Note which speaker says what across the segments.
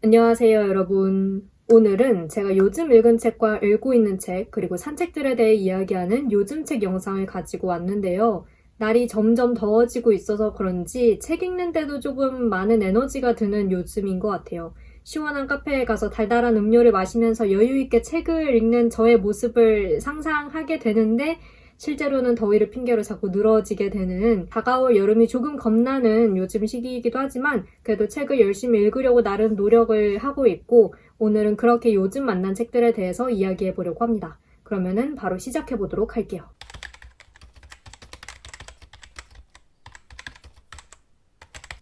Speaker 1: 안녕하세요, 여러분. 오늘은 제가 요즘 읽은 책과 읽고 있는 책, 그리고 산책들에 대해 이야기하는 요즘 책 영상을 가지고 왔는데요. 날이 점점 더워지고 있어서 그런지 책 읽는데도 조금 많은 에너지가 드는 요즘인 것 같아요. 시원한 카페에 가서 달달한 음료를 마시면서 여유있게 책을 읽는 저의 모습을 상상하게 되는데, 실제로는 더위를 핑계로 자꾸 늘어지게 되는 다가올 여름이 조금 겁나는 요즘 시기이기도 하지만 그래도 책을 열심히 읽으려고 나름 노력을 하고 있고 오늘은 그렇게 요즘 만난 책들에 대해서 이야기해 보려고 합니다. 그러면은 바로 시작해 보도록 할게요.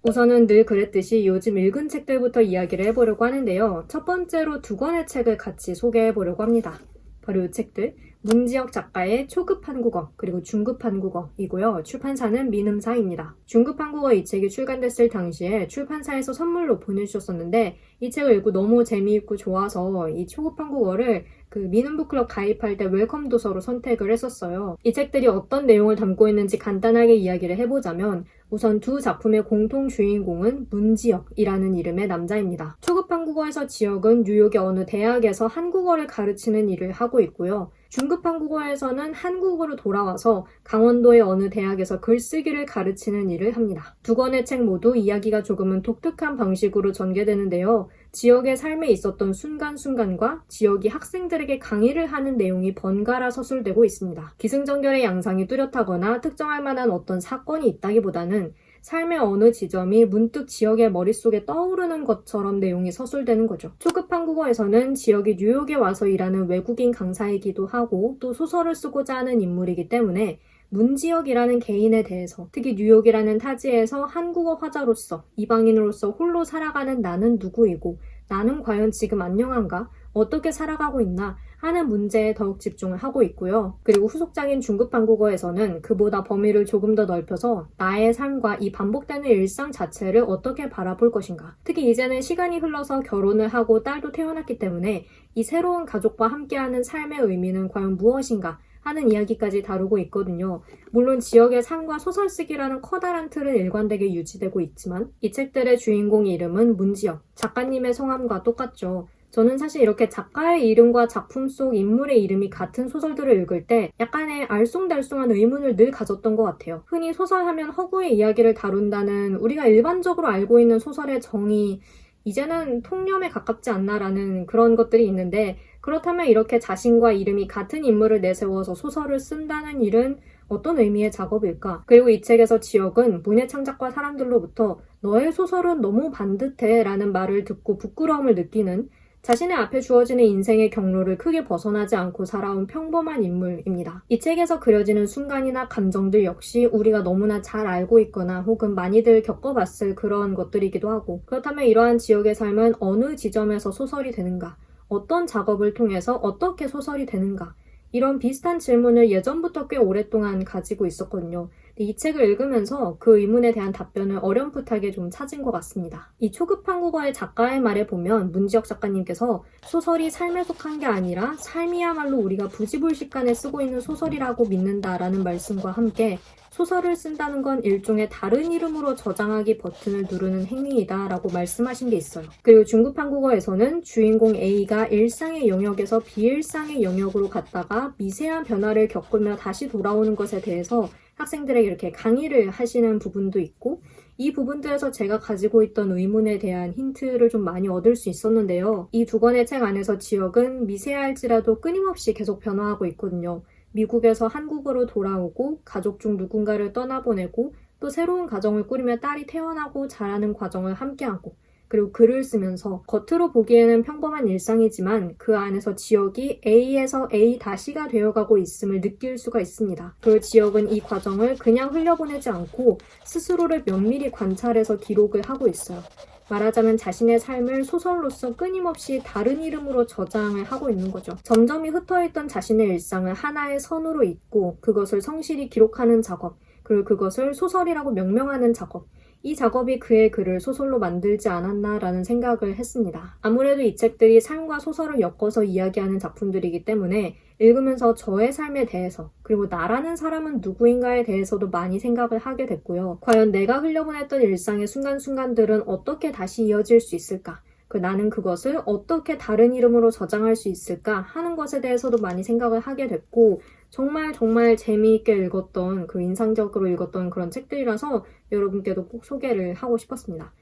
Speaker 1: 우선은 늘 그랬듯이 요즘 읽은 책들부터 이야기를 해보려고 하는데요. 첫 번째로 두 권의 책을 같이 소개해 보려고 합니다. 바로 이 책들, 문지혁 작가의 초급 한국어 그리고 중급 한국어이고요. 출판사는 민음사입니다. 중급 한국어 이 책이 출간됐을 당시에 출판사에서 선물로 보내주셨었는데 이 책을 읽고 너무 재미있고 좋아서 이 초급 한국어를 민음북클럽 가입할 때 웰컴 도서로 선택을 했었어요. 이 책들이 어떤 내용을 담고 있는지 간단하게 이야기를 해보자면 우선 두 작품의 공통 주인공은 문지혁이라는 이름의 남자입니다. 초급 한국어에서 지혁은 뉴욕의 어느 대학에서 한국어를 가르치는 일을 하고 있고요. 중급 한국어에서는 한국으로 돌아와서 강원도의 어느 대학에서 글쓰기를 가르치는 일을 합니다. 두 권의 책 모두 이야기가 조금은 독특한 방식으로 전개되는데요. 지역의 삶에 있었던 순간순간과 지역이 학생들에게 강의를 하는 내용이 번갈아 서술되고 있습니다. 기승전결의 양상이 뚜렷하거나 특정할 만한 어떤 사건이 있다기보다는 삶의 어느 지점이 문득 지역의 머릿속에 떠오르는 것처럼 내용이 서술되는 거죠. 초급 한국어에서는 지역이 뉴욕에 와서 일하는 외국인 강사이기도 하고 또 소설을 쓰고자 하는 인물이기 때문에 문지혁이라는 개인에 대해서 특히 뉴욕이라는 타지에서 한국어 화자로서 이방인으로서 홀로 살아가는 나는 누구이고 나는 과연 지금 안녕한가? 어떻게 살아가고 있나? 하는 문제에 더욱 집중을 하고 있고요. 그리고 후속작인 중급 한국어에서는 그보다 범위를 조금 더 넓혀서 나의 삶과 이 반복되는 일상 자체를 어떻게 바라볼 것인가. 특히 이제는 시간이 흘러서 결혼을 하고 딸도 태어났기 때문에 이 새로운 가족과 함께하는 삶의 의미는 과연 무엇인가 하는 이야기까지 다루고 있거든요. 물론 지역의 삶과 소설 쓰기라는 커다란 틀은 일관되게 유지되고 있지만 이 책들의 주인공 이름은 문지혁, 작가님의 성함과 똑같죠. 저는 사실 이렇게 작가의 이름과 작품 속 인물의 이름이 같은 소설들을 읽을 때 약간의 알쏭달쏭한 의문을 늘 가졌던 것 같아요. 흔히 소설하면 허구의 이야기를 다룬다는 우리가 일반적으로 알고 있는 소설의 정의, 이제는 통념에 가깝지 않나라는 그런 것들이 있는데 그렇다면 이렇게 자신과 이름이 같은 인물을 내세워서 소설을 쓴다는 일은 어떤 의미의 작업일까? 그리고 이 책에서 지혁은 문예 창작과 사람들로부터 너의 소설은 너무 반듯해 라는 말을 듣고 부끄러움을 느끼는 자신의 앞에 주어지는 인생의 경로를 크게 벗어나지 않고 살아온 평범한 인물입니다. 이 책에서 그려지는 순간이나 감정들 역시 우리가 너무나 잘 알고 있거나 혹은 많이들 겪어봤을 그런 것들이기도 하고 그렇다면 이러한 지역의 삶은 어느 지점에서 소설이 되는가? 어떤 작업을 통해서 어떻게 소설이 되는가? 이런 비슷한 질문을 예전부터 꽤 오랫동안 가지고 있었거든요. 이 책을 읽으면서 그 의문에 대한 답변을 어렴풋하게 좀 찾은 것 같습니다. 이 초급 한국어의 작가의 말에 보면 문지혁 작가님께서 소설이 삶에 속한 게 아니라 삶이야말로 우리가 부지불식간에 쓰고 있는 소설이라고 믿는다라는 말씀과 함께 소설을 쓴다는 건 일종의 다른 이름으로 저장하기 버튼을 누르는 행위이다 라고 말씀하신 게 있어요. 그리고 중급 한국어에서는 주인공 A가 일상의 영역에서 비일상의 영역으로 갔다가 미세한 변화를 겪으며 다시 돌아오는 것에 대해서 학생들에게 이렇게 강의를 하시는 부분도 있고 이 부분들에서 제가 가지고 있던 의문에 대한 힌트를 좀 많이 얻을 수 있었는데요. 이 두 권의 책 안에서 지역은 미세할지라도 끊임없이 계속 변화하고 있거든요. 미국에서 한국으로 돌아오고 가족 중 누군가를 떠나보내고 또 새로운 가정을 꾸리며 딸이 태어나고 자라는 과정을 함께하고 그리고 글을 쓰면서 겉으로 보기에는 평범한 일상이지만 그 안에서 지역이 A에서 A-가 되어가고 있음을 느낄 수가 있습니다. 그 지역은 이 과정을 그냥 흘려보내지 않고 스스로를 면밀히 관찰해서 기록을 하고 있어요. 말하자면 자신의 삶을 소설로서 끊임없이 다른 이름으로 저장을 하고 있는 거죠. 점점이 흩어있던 자신의 일상을 하나의 선으로 잇고 그것을 성실히 기록하는 작업, 그리고 그것을 소설이라고 명명하는 작업, 이 작업이 그의 글을 소설로 만들지 않았나라는 생각을 했습니다. 아무래도 이 책들이 삶과 소설을 엮어서 이야기하는 작품들이기 때문에 읽으면서 저의 삶에 대해서 그리고 나라는 사람은 누구인가에 대해서도 많이 생각을 하게 됐고요. 과연 내가 흘려보냈던 일상의 순간순간들은 어떻게 다시 이어질 수 있을까? 나는 그것을 어떻게 다른 이름으로 저장할 수 있을까 하는 것에 대해서도 많이 생각을 하게 됐고 정말 정말 재미있게 읽었던 인상적으로 읽었던 그런 책들이라서 여러분께도 꼭 소개를 하고 싶었습니다.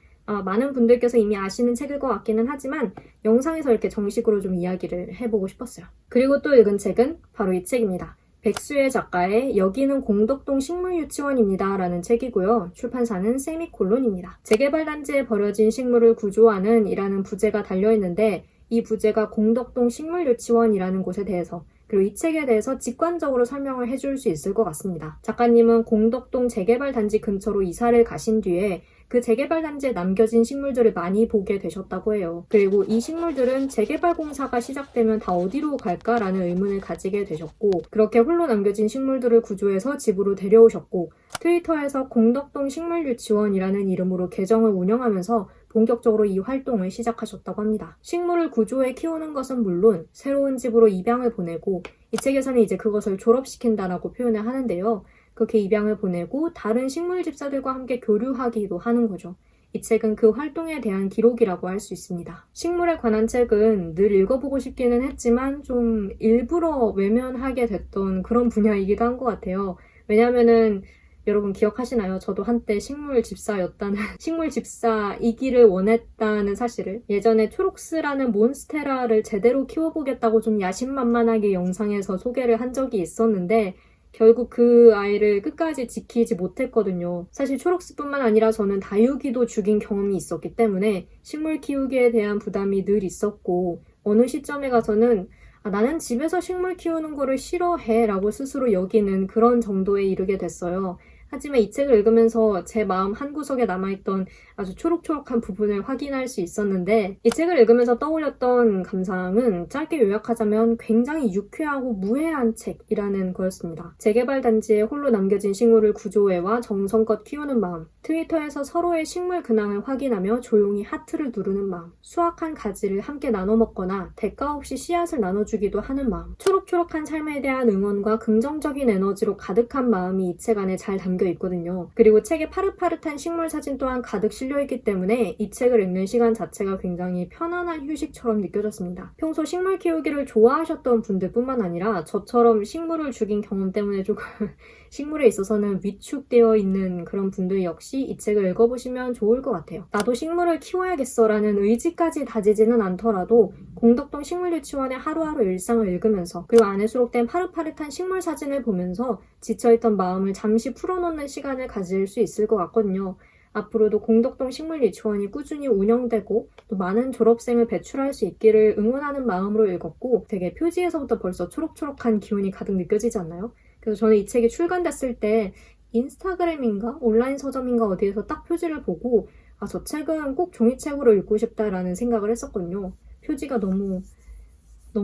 Speaker 1: 많은 분들께서 이미 아시는 책일 것 같기는 하지만 영상에서 이렇게 정식으로 좀 이야기를 해보고 싶었어요. 그리고 또 읽은 책은 바로 이 책입니다. 백수의 작가의 여기는 공덕동 식물유치원입니다 라는 책이고요. 출판사는 세미콜론입니다. 재개발단지에 버려진 식물을 구조하는 이라는 부제가 달려있는데 이 부제가 공덕동 식물유치원이라는 곳에 대해서 그리고 이 책에 대해서 직관적으로 설명을 해줄 수 있을 것 같습니다. 작가님은 공덕동 재개발단지 근처로 이사를 가신 뒤에 그 재개발단지에 남겨진 식물들을 많이 보게 되셨다고 해요. 그리고 이 식물들은 재개발 공사가 시작되면 다 어디로 갈까라는 의문을 가지게 되셨고 그렇게 홀로 남겨진 식물들을 구조해서 집으로 데려오셨고 트위터에서 공덕동 식물유치원이라는 이름으로 계정을 운영하면서 본격적으로 이 활동을 시작하셨다고 합니다. 식물을 구조해 키우는 것은 물론 새로운 집으로 입양을 보내고 이 책에서는 이제 그것을 졸업시킨다라고 표현을 하는데요. 그렇게 입양을 보내고 다른 식물 집사들과 함께 교류하기도 하는 거죠. 이 책은 그 활동에 대한 기록이라고 할 수 있습니다. 식물에 관한 책은 늘 읽어보고 싶기는 했지만 좀 일부러 외면하게 됐던 그런 분야이기도 한 것 같아요. 왜냐면은 여러분 기억하시나요? 저도 한때 식물 집사이기를 원했다는 사실을 예전에 초록스라는 몬스테라를 제대로 키워보겠다고 좀 야심만만하게 영상에서 소개를 한 적이 있었는데 결국 그 아이를 끝까지 지키지 못했거든요. 사실 초록스뿐만 아니라 저는 다육이도 죽인 경험이 있었기 때문에 식물 키우기에 대한 부담이 늘 있었고 어느 시점에 가서는 나는 집에서 식물 키우는 거를 싫어해 라고 스스로 여기는 그런 정도에 이르게 됐어요. 하지만 이 책을 읽으면서 제 마음 한구석에 남아있던 아주 초록초록한 부분을 확인할 수 있었는데 이 책을 읽으면서 떠올렸던 감상은 짧게 요약하자면 굉장히 유쾌하고 무해한 책이라는 거였습니다. 재개발 단지에 홀로 남겨진 식물을 구조해와 정성껏 키우는 마음, 트위터에서 서로의 식물 근황을 확인하며 조용히 하트를 누르는 마음, 수확한 가지를 함께 나눠 먹거나 대가 없이 씨앗을 나눠주기도 하는 마음, 초록초록한 삶에 대한 응원과 긍정적인 에너지로 가득한 마음이 이 책 안에 잘 담겨 있거든요. 그리고 책에 파릇파릇한 식물 사진 또한 가득 실려있기 때문에 이 책을 읽는 시간 자체가 굉장히 편안한 휴식처럼 느껴졌습니다. 평소 식물 키우기를 좋아하셨던 분들뿐만 아니라 저처럼 식물을 죽인 경험 때문에 조금 식물에 있어서는 위축되어 있는 그런 분들 역시 이 책을 읽어보시면 좋을 것 같아요. 나도 식물을 키워야겠어 라는 의지까지 다지지는 않더라도 공덕동 식물유치원의 하루하루 일상을 읽으면서 그리고 안에 수록된 파릇파릇한 식물 사진을 보면서 지쳐있던 마음을 잠시 풀어놓는 시간을 가질 수 있을 것 같거든요. 앞으로도 공덕동 식물유치원이 꾸준히 운영되고 또 많은 졸업생을 배출할 수 있기를 응원하는 마음으로 읽었고 되게 표지에서부터 벌써 초록초록한 기운이 가득 느껴지지 않나요? 그래서 저는 이 책이 출간됐을 때 인스타그램인가 온라인 서점인가 어디에서 딱 표지를 보고 저 책은 꼭 종이책으로 읽고 싶다라는 생각을 했었거든요. 표지가 너무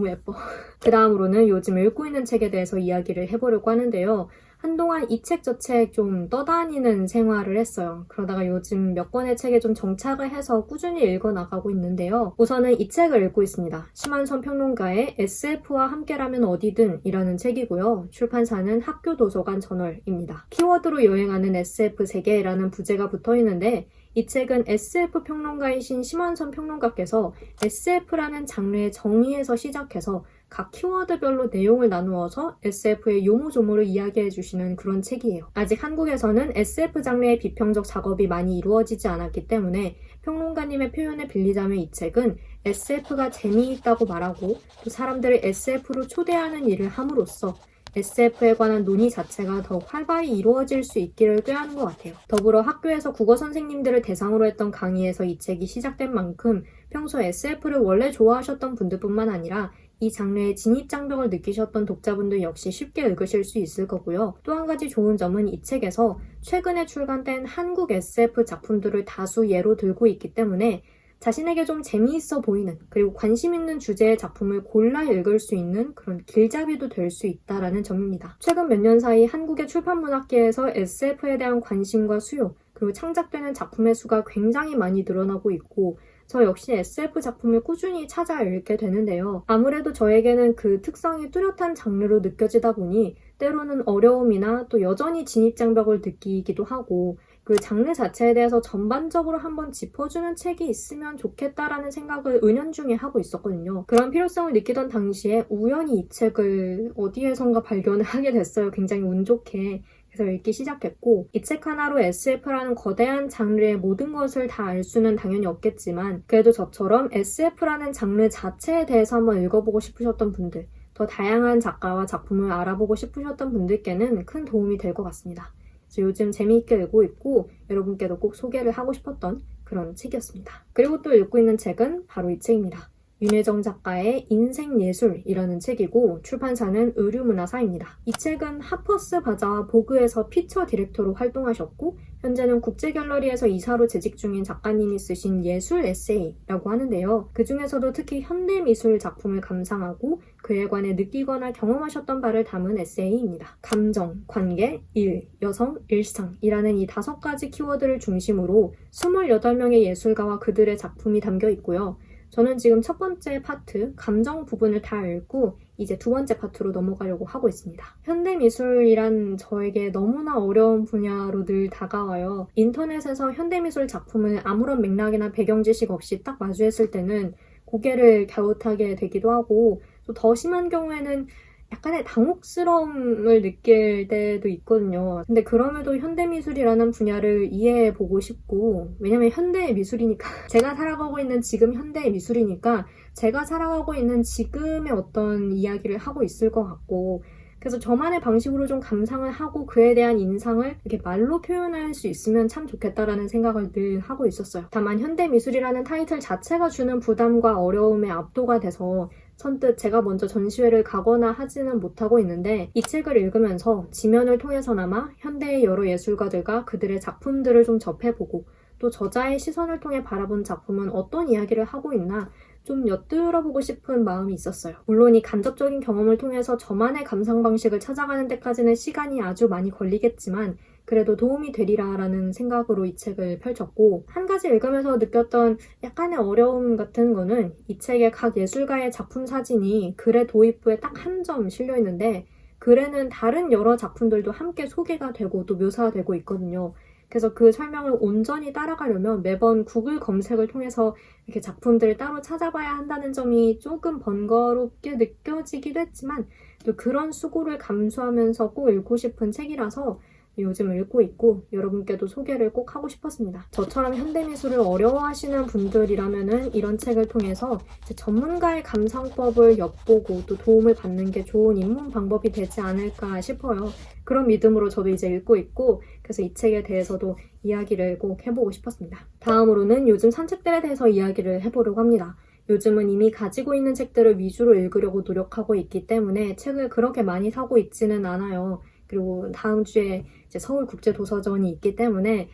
Speaker 1: 예뻐. 그 다음으로는 요즘 읽고 있는 책에 대해서 이야기를 해보려고 하는데요. 한동안 이 책 저 책 좀 떠다니는 생활을 했어요. 그러다가 요즘 몇 권의 책에 좀 정착을 해서 꾸준히 읽어나가고 있는데요. 우선은 이 책을 읽고 있습니다. 심한선 평론가의 SF와 함께라면 어디든 이라는 책이고요. 출판사는 학교도서관 저널입니다. 키워드로 여행하는 SF 세계라는 부제가 붙어있는데 이 책은 SF 평론가이신 심한선 평론가께서 SF라는 장르의 정의에서 시작해서 각 키워드별로 내용을 나누어서 SF의 요모조모를 이야기해 주시는 그런 책이에요. 아직 한국에서는 SF 장르의 비평적 작업이 많이 이루어지지 않았기 때문에 평론가님의 표현을 빌리자면 이 책은 SF가 재미있다고 말하고 또 사람들을 SF로 초대하는 일을 함으로써 SF에 관한 논의 자체가 더욱 활발히 이루어질 수 있기를 꾀하는 것 같아요. 더불어 학교에서 국어 선생님들을 대상으로 했던 강의에서 이 책이 시작된 만큼 평소 SF를 원래 좋아하셨던 분들뿐만 아니라 이 장르의 진입장벽을 느끼셨던 독자분들 역시 쉽게 읽으실 수 있을 거고요. 또 한 가지 좋은 점은 이 책에서 최근에 출간된 한국 SF 작품들을 다수 예로 들고 있기 때문에 자신에게 좀 재미있어 보이는 그리고 관심 있는 주제의 작품을 골라 읽을 수 있는 그런 길잡이도 될 수 있다라는 점입니다. 최근 몇 년 사이 한국의 출판문학계에서 SF에 대한 관심과 수요 그리고 창작되는 작품의 수가 굉장히 많이 늘어나고 있고 저 역시 SF 작품을 꾸준히 찾아 읽게 되는데요. 아무래도 저에게는 그 특성이 뚜렷한 장르로 느껴지다 보니 때로는 어려움이나 또 여전히 진입장벽을 느끼기도 하고 그 장르 자체에 대해서 전반적으로 한번 짚어주는 책이 있으면 좋겠다라는 생각을 은연중에 하고 있었거든요. 그런 필요성을 느끼던 당시에 우연히 이 책을 어디에선가 발견을 하게 됐어요. 굉장히 운 좋게. 그래서 읽기 시작했고, 이 책 하나로 SF라는 거대한 장르의 모든 것을 다 알 수는 당연히 없겠지만, 그래도 저처럼 SF라는 장르 자체에 대해서 한번 읽어보고 싶으셨던 분들, 더 다양한 작가와 작품을 알아보고 싶으셨던 분들께는 큰 도움이 될 것 같습니다. 그래서 요즘 재미있게 읽고 있고 여러분께도 꼭 소개를 하고 싶었던 그런 책이었습니다. 그리고 또 읽고 있는 책은 바로 이 책입니다. 윤혜정 작가의 인생예술이라는 책이고 출판사는 의류문화사입니다. 이 책은 하퍼스 바자와 보그에서 피처 디렉터로 활동하셨고 현재는 국제갤러리에서 이사로 재직 중인 작가님이 쓰신 예술 에세이라고 하는데요. 그 중에서도 특히 현대미술 작품을 감상하고 그에 관해 느끼거나 경험하셨던 바를 담은 에세이입니다. 감정, 관계, 일, 여성, 일상이라는 이 5가지 키워드를 중심으로 28명의 예술가와 그들의 작품이 담겨 있고요. 저는 지금 첫 번째 파트, 감정 부분을 다 읽고 이제 두 번째 파트로 넘어가려고 하고 있습니다. 현대미술이란 저에게 너무나 어려운 분야로 늘 다가와요. 인터넷에서 현대미술 작품을 아무런 맥락이나 배경 지식 없이 딱 마주했을 때는 고개를 갸웃하게 되기도 하고 또 더 심한 경우에는 약간의 당혹스러움을 느낄 때도 있거든요. 근데 그럼에도 현대미술이라는 분야를 이해해보고 싶고 왜냐면 현대의 미술이니까 제가 살아가고 있는 지금 현대의 미술이니까 제가 살아가고 있는 지금의 어떤 이야기를 하고 있을 것 같고 그래서 저만의 방식으로 좀 감상을 하고 그에 대한 인상을 이렇게 말로 표현할 수 있으면 참 좋겠다라는 생각을 늘 하고 있었어요. 다만 현대미술이라는 타이틀 자체가 주는 부담과 어려움에 압도가 돼서 선뜻 제가 먼저 전시회를 가거나 하지는 못하고 있는데 이 책을 읽으면서 지면을 통해서나마 현대의 여러 예술가들과 그들의 작품들을 좀 접해보고 또 저자의 시선을 통해 바라본 작품은 어떤 이야기를 하고 있나 좀 엿들어보고 싶은 마음이 있었어요. 물론 이 간접적인 경험을 통해서 저만의 감상 방식을 찾아가는 데까지는 시간이 아주 많이 걸리겠지만 그래도 도움이 되리라라는 생각으로 이 책을 펼쳤고 한 가지 읽으면서 느꼈던 약간의 어려움 같은 거는 이 책의 각 예술가의 작품 사진이 글의 도입부에 딱 한 점 실려 있는데 글에는 다른 여러 작품들도 함께 소개가 되고 또 묘사되고 있거든요. 그래서 그 설명을 온전히 따라가려면 매번 구글 검색을 통해서 이렇게 작품들을 따로 찾아봐야 한다는 점이 조금 번거롭게 느껴지기도 했지만 또 그런 수고를 감수하면서 꼭 읽고 싶은 책이라서 요즘 읽고 있고 여러분께도 소개를 꼭 하고 싶었습니다. 저처럼 현대미술을 어려워하시는 분들이라면은 이런 책을 통해서 전문가의 감상법을 엿보고 또 도움을 받는 게 좋은 입문 방법이 되지 않을까 싶어요. 그런 믿음으로 저도 이제 읽고 있고 그래서 이 책에 대해서도 이야기를 꼭 해보고 싶었습니다. 다음으로는 요즘 산 책들에 대해서 이야기를 해보려고 합니다. 요즘은 이미 가지고 있는 책들을 위주로 읽으려고 노력하고 있기 때문에 책을 그렇게 많이 사고 있지는 않아요. 그리고 다음 주에 이제 서울국제도서전이 있기 때문에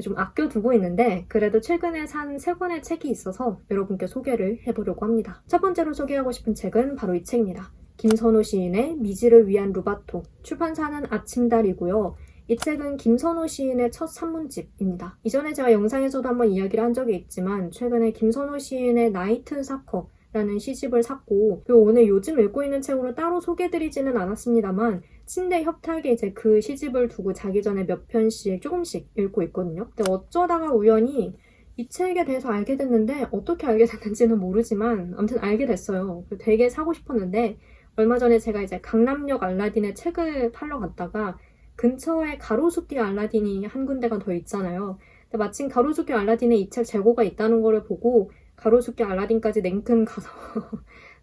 Speaker 1: 좀 아껴두고 있는데 그래도 최근에 산 3권의 책이 있어서 여러분께 소개를 해보려고 합니다. 첫 번째로 소개하고 싶은 책은 바로 이 책입니다. 김선호 시인의 미지를 위한 루바토, 출판사는 아침달이고요. 이 책은 김선호 시인의 첫 산문집입니다. 이전에 제가 영상에서도 한번 이야기를 한 적이 있지만 최근에 김선호 시인의 나이트 사커 라는 시집을 샀고 그리고 오늘 요즘 읽고 있는 책으로 따로 소개드리지는 않았습니다만 침대 협탁에 이제 그 시집을 두고 자기 전에 몇 편씩 조금씩 읽고 있거든요. 근데 어쩌다가 우연히 이 책에 대해서 알게 됐는데 어떻게 알게 됐는지는 모르지만 아무튼 알게 됐어요. 되게 사고 싶었는데 얼마 전에 제가 이제 강남역 알라딘에 책을 팔러 갔다가 근처에 가로수길 알라딘이 한 군데가 더 있잖아요. 근데 마침 가로수길 알라딘에 이 책 재고가 있다는 거를 보고 가로수길 알라딘까지 냉큼 가서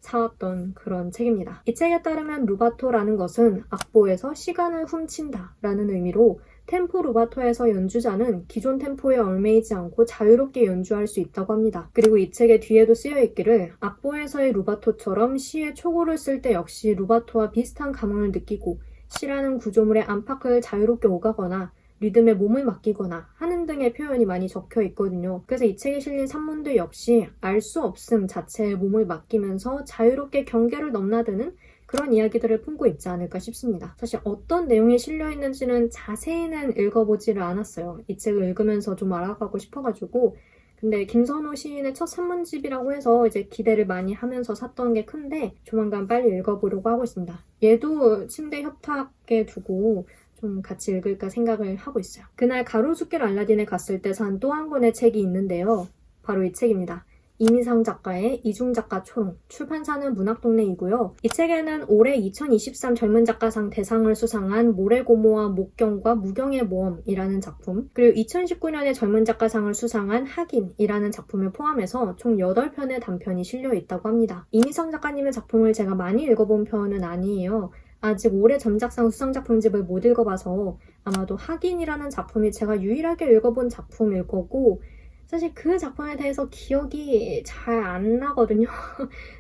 Speaker 1: 사왔던 그런 책입니다. 이 책에 따르면 루바토라는 것은 악보에서 시간을 훔친다 라는 의미로 템포 루바토에서 연주자는 기존 템포에 얽매이지 않고 자유롭게 연주할 수 있다고 합니다. 그리고 이 책의 뒤에도 쓰여있기를 악보에서의 루바토처럼 시의 초고를 쓸 때 역시 루바토와 비슷한 감흥을 느끼고 시라는 구조물의 안팎을 자유롭게 오가거나 리듬에 몸을 맡기거나 하는 등의 표현이 많이 적혀 있거든요. 그래서 이 책에 실린 산문들 역시 알 수 없음 자체에 몸을 맡기면서 자유롭게 경계를 넘나드는 그런 이야기들을 품고 있지 않을까 싶습니다. 사실 어떤 내용이 실려 있는지는 자세히는 읽어보지를 않았어요. 이 책을 읽으면서 좀 알아가고 싶어가지고 근데 김선호 시인의 첫 산문집이라고 해서 이제 기대를 많이 하면서 샀던 게 큰데 조만간 빨리 읽어보려고 하고 있습니다. 얘도 침대 협탁에 두고 좀 같이 읽을까 생각을 하고 있어요. 그날 가로수길 알라딘에 갔을 때 산 또 한 권의 책이 있는데요. 바로 이 책입니다. 이미상 작가의 이중작가 초롱, 출판사는 문학동네이고요. 이 책에는 올해 2023 젊은작가상 대상을 수상한 모래고모와 목경과 무경의 모험이라는 작품, 그리고 2019년에 젊은작가상을 수상한 학인이라는 작품을 포함해서 총 8편의 단편이 실려있다고 합니다. 이미상 작가님의 작품을 제가 많이 읽어본 편은 아니에요. 아직 올해 점작상 수상작품집을 못 읽어봐서 아마도 학인이라는 작품이 제가 유일하게 읽어본 작품일 거고, 사실 그 작품에 대해서 기억이 잘 안 나거든요.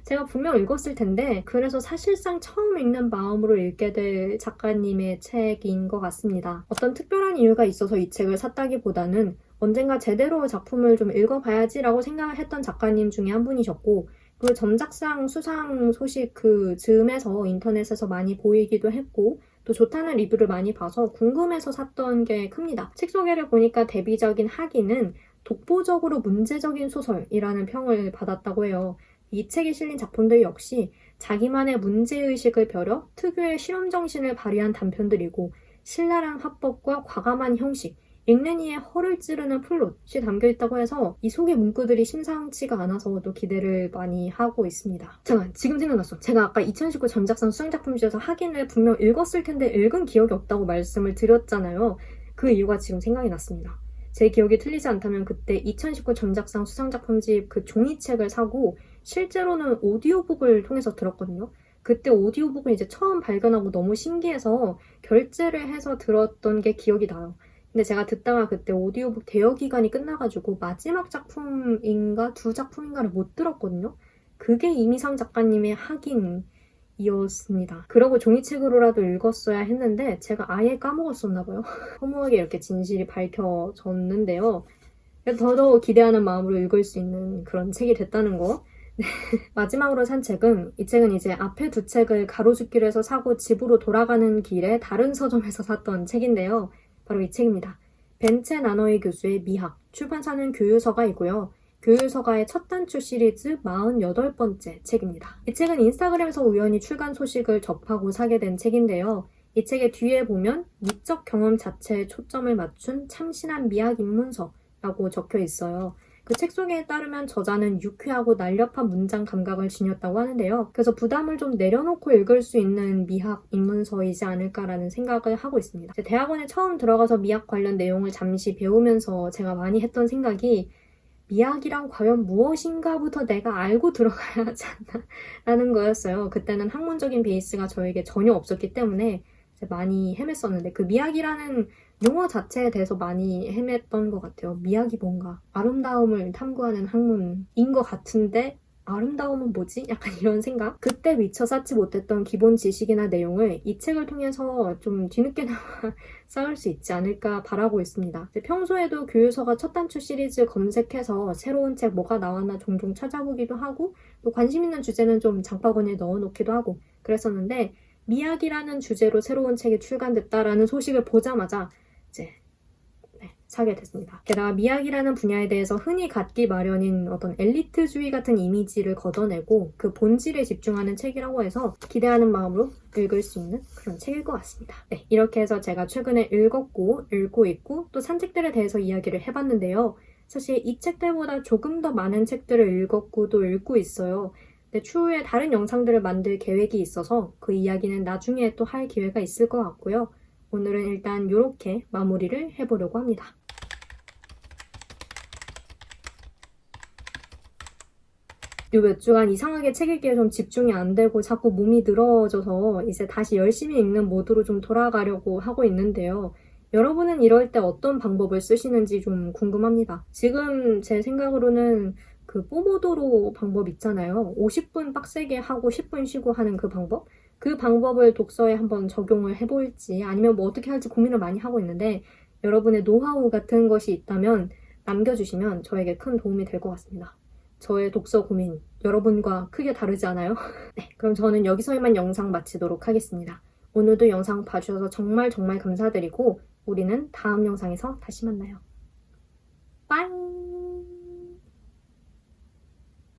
Speaker 1: 제가 분명 읽었을 텐데, 그래서 사실상 처음 읽는 마음으로 읽게 될 작가님의 책인 것 같습니다. 어떤 특별한 이유가 있어서 이 책을 샀다기보다는 언젠가 제대로 작품을 좀 읽어봐야지라고 생각을 했던 작가님 중에 한 분이셨고, 그리고 점작상 수상 소식 그 즈음에서 인터넷에서 많이 보이기도 했고, 또 좋다는 리뷰를 많이 봐서 궁금해서 샀던 게 큽니다. 책 소개를 보니까 데뷔작인 학인은 독보적으로 문제적인 소설이라는 평을 받았다고 해요. 이 책에 실린 작품들 역시 자기만의 문제의식을 벼려 특유의 실험정신을 발휘한 단편들이고 신랄한 화법과 과감한 형식, 읽는 이의 허를 찌르는 플롯이 담겨있다고 해서 이 속의 문구들이 심상치가 않아서 또 기대를 많이 하고 있습니다. 잠깐, 지금 생각났어. 제가 아까 2019 전작상 수상작품 중에서 학인을 분명 읽었을 텐데 읽은 기억이 없다고 말씀을 드렸잖아요. 그 이유가 지금 생각이 났습니다. 제 기억이 틀리지 않다면 그때 2019 전작상 수상작품집 그 종이책을 사고 실제로는 오디오북을 통해서 들었거든요. 그때 오디오북을 이제 처음 발견하고 너무 신기해서 결제를 해서 들었던 게 기억이 나요. 근데 제가 듣다가 그때 오디오북 대여 기간이 끝나가지고 마지막 작품인가 두 작품인가를 못 들었거든요. 그게 이미상 작가님의 학인이었습니다. 그러고 종이책으로라도 읽었어야 했는데 제가 아예 까먹었었나 봐요. 허무하게 이렇게 진실이 밝혀졌는데요. 더더욱 기대하는 마음으로 읽을 수 있는 그런 책이 됐다는 거. 마지막으로 산 책은 이 책은 이제 앞에 두 책을 가로수길에서 사고 집으로 돌아가는 길에 다른 서점에서 샀던 책인데요. 바로 이 책입니다. 벤체 나노이 교수의 미학, 출판사는 교유서가이고요. 교유서가의 첫 단추 시리즈 48번째 책입니다. 이 책은 인스타그램에서 우연히 출간 소식을 접하고 사게 된 책인데요. 이 책의 뒤에 보면 미적 경험 자체에 초점을 맞춘 참신한 미학 입문서라고 적혀 있어요. 그 책 소개에 따르면 저자는 유쾌하고 날렵한 문장 감각을 지녔다고 하는데요. 그래서 부담을 좀 내려놓고 읽을 수 있는 미학 입문서이지 않을까라는 생각을 하고 있습니다. 대학원에 처음 들어가서 미학 관련 내용을 잠시 배우면서 제가 많이 했던 생각이 미학이란 과연 무엇인가부터 내가 알고 들어가야 하지 않나 라는 거였어요. 그때는 학문적인 베이스가 저에게 전혀 없었기 때문에 많이 헤맸었는데 그 미학이라는 용어 자체에 대해서 많이 헤맸던 것 같아요. 미학이 뭔가 아름다움을 탐구하는 학문인 것 같은데 아름다움은 뭐지? 약간 이런 생각? 그때 미처 쌓지 못했던 기본 지식이나 내용을 이 책을 통해서 좀 뒤늦게나마 쌓을 수 있지 않을까 바라고 있습니다. 평소에도 교유서가 첫 단추 시리즈 검색해서 새로운 책 뭐가 나왔나 종종 찾아보기도 하고 또 관심 있는 주제는 좀 장바구니에 넣어놓기도 하고 그랬었는데 미학이라는 주제로 새로운 책이 출간됐다라는 소식을 보자마자 이제 사게 됐습니다. 게다가 미학이라는 분야에 대해서 흔히 갖기 마련인 어떤 엘리트주의 같은 이미지를 걷어내고 그 본질에 집중하는 책이라고 해서 기대하는 마음으로 읽을 수 있는 그런 책일 것 같습니다. 네, 이렇게 해서 제가 최근에 읽었고 읽고 있고 또 산 책들에 대해서 이야기를 해봤는데요. 사실 이 책들보다 조금 더 많은 책들을 읽었고 또 읽고 있어요. 근데 추후에 다른 영상들을 만들 계획이 있어서 그 이야기는 나중에 또 할 기회가 있을 것 같고요. 오늘은 일단 이렇게 마무리를 해보려고 합니다. 요 몇 주간 이상하게 책 읽기에 좀 집중이 안 되고 자꾸 몸이 늘어져서 이제 다시 열심히 읽는 모드로 좀 돌아가려고 하고 있는데요. 여러분은 이럴 때 어떤 방법을 쓰시는지 좀 궁금합니다. 지금 제 생각으로는 그 포모도로 방법 있잖아요. 50분 빡세게 하고 10분 쉬고 하는 그 방법? 그 방법을 독서에 한번 적용을 해볼지 아니면 뭐 어떻게 할지 고민을 많이 하고 있는데 여러분의 노하우 같은 것이 있다면 남겨주시면 저에게 큰 도움이 될 것 같습니다. 저의 독서 고민 여러분과 크게 다르지 않아요? 네, 그럼 저는 여기서 이만 영상 마치도록 하겠습니다. 오늘도 영상 봐주셔서 정말 감사드리고 우리는 다음 영상에서 다시 만나요. 빠이!